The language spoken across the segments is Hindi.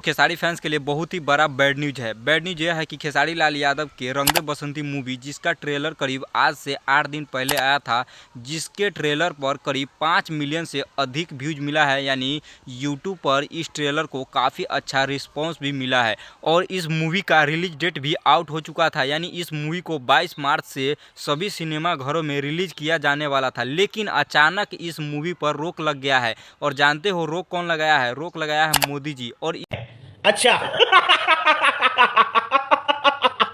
खेसारी फैंस के लिए बहुत ही बड़ा बैड न्यूज है। बैड न्यूज यह है कि खेसारी लाल यादव के रंग दे बसंती मूवी, जिसका ट्रेलर करीब आज से 8 दिन पहले आया था, जिसके ट्रेलर पर करीब 5 मिलियन से अधिक व्यूज मिला है। यानी यूट्यूब पर इस ट्रेलर को काफ़ी अच्छा रिस्पॉन्स भी मिला है और इस मूवी का रिलीज डेट भी आउट हो चुका था। यानी इस मूवी को 22 मार्च से सभी सिनेमा घरों में रिलीज किया जाने वाला था, लेकिन अचानक इस मूवी पर रोक लग गया है। और जानते हो रोक कौन लगाया है? रोक लगाया है मोदी जी। और अच्छा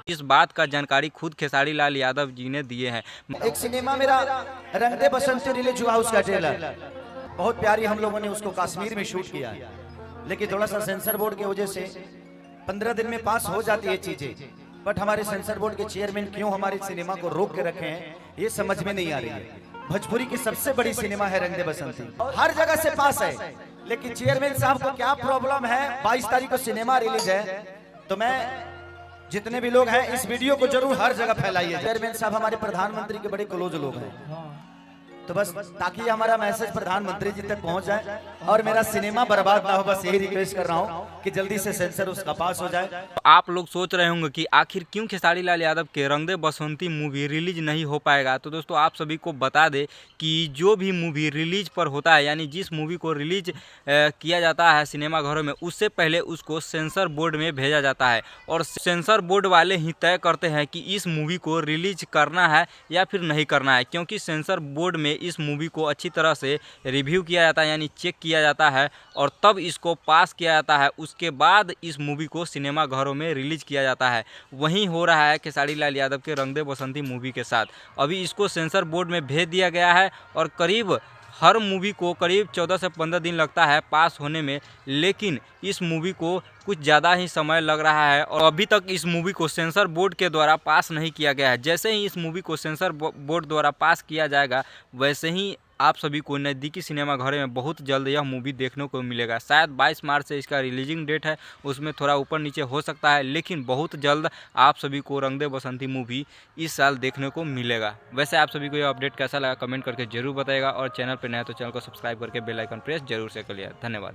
इस बात का जानकारी खुद खेसारी लाल यादव जी ने दिए हैं। एक सिनेमा मेरा रंग दे बसंती रिलीज हुआ, उसका ट्रेलर बहुत प्यारी, हम लोगों ने उसको कश्मीर में शूट किया, लेकिन थोड़ा सा सेंसर बोर्ड की वजह से 15 दिन में पास हो जाती है चीजें, बट हमारे सेंसर बोर्ड के चेयरमैन क्यों हमारे सिनेमा को रोक के रखे हैं ये समझ में नहीं आ रही है। भोजपुरी की सबसे बड़ी सिनेमा है रंग दे बसंती, हर जगह से पास है, लेकिन चेयरमैन साहब को क्या प्रॉब्लम है? 22 तारीख को सिनेमा रिलीज है, तो मैं जितने भी लोग हैं इस वीडियो को जरूर हर जगह फैलाइए। चेयरमैन साहब हमारे प्रधानमंत्री के बड़े क्लोज लोग हैं, तो बस ताकि हमारा मैसेज प्रधानमंत्री जी तक पहुंच जाए और मेरा सिनेमा बर्बाद ना हो, बस यही रिक्वेस्ट कर रहा हूं कि जल्दी से सेंसर उसका पास हो जाए। तो आप लोग सोच रहे होंगे कि आखिर क्यों खेसारी लाल यादव के रंग दे बसंती मूवी रिलीज नहीं हो पाएगा। तो दोस्तों आप सभी को बता दें कि जो भी मूवी रिलीज पर होता है, यानी जिस मूवी को रिलीज किया जाता है सिनेमा घरों में, उससे पहले उसको सेंसर बोर्ड में भेजा जाता है और सेंसर बोर्ड वाले ही तय करते हैं कि इस मूवी को रिलीज करना है या फिर नहीं करना है। क्योंकि सेंसर बोर्ड में इस मूवी को अच्छी तरह से रिव्यू किया जाता है, यानी चेक किया जाता है और तब इसको पास किया जाता है। उसके बाद इस मूवी को सिनेमा घरों में रिलीज किया जाता है। वहीं हो रहा है खेसारी लाल यादव के रंग दे बसंती मूवी के साथ। अभी इसको सेंसर बोर्ड में भेज दिया गया है और करीब हर मूवी को करीब 14 से 15 दिन लगता है पास होने में, लेकिन इस मूवी को कुछ ज़्यादा ही समय लग रहा है और अभी तक इस मूवी को सेंसर बोर्ड के द्वारा पास नहीं किया गया है। जैसे ही इस मूवी को सेंसर बोर्ड द्वारा पास किया जाएगा, वैसे ही आप सभी को नज़दीकी सिनेमा घरों में बहुत जल्द यह मूवी देखने को मिलेगा। शायद 22 मार्च से इसका रिलीजिंग डेट है, उसमें थोड़ा ऊपर नीचे हो सकता है, लेकिन बहुत जल्द आप सभी को रंग दे बसंती मूवी इस साल देखने को मिलेगा। वैसे आप सभी को यह अपडेट कैसा लगा कमेंट करके जरूर बताइएगा और चैनल पर नया तो चैनल को सब्सक्राइब करके बेल आइकन प्रेस जरूर से कर लिया। धन्यवाद।